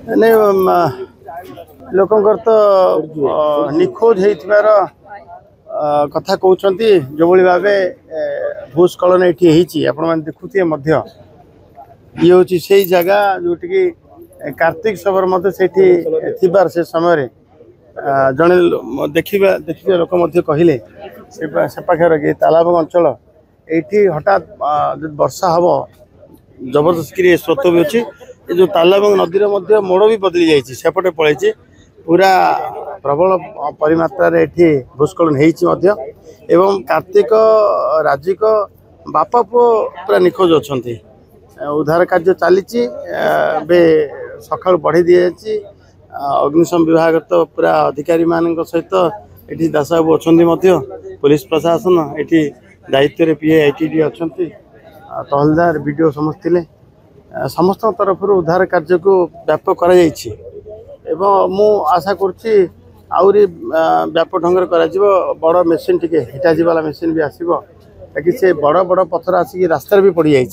नहीं लोकंकर तो निखोज होइथिबार कथा कहते जो भाव भूस्खलन ये आपण मैंने देखुए ये हूँ से जगह जोटि कि कार्तिक सबर से से समय जड़े देखा लोक कहले से पाखे तालाब अंचल ये हठात वर्षा हम जबरदस्त स्रोत भी अच्छी जो तालाब नदी मोड़ भी बदली जापटे पलैचे पूरा प्रबल परिमात्रा ये भूस्खलन एवं कार्तिक राजिक बापा पु पूरा निखोज अच्छा उद्धार कार्य चली सका बढ़ी दी जाए अग्निशम विभाग तो पूरा अधिकारी मान सहित ये दासबाबू अच्छा पुलिस प्रशासन ये दायित्व पीए आईटी अच्छा तहलदार वीडियो समझते समस्त तरफ उद्धार कार्य को व्यापक कर मु आशा करुच्ची आहरी व्यापक ढंग से बड़ मेसीन टी हिटाजी वाला मेसीन भी आसो ताकि से बड़ बड़ पथर आसिक रास्तार भी पड़ जाए।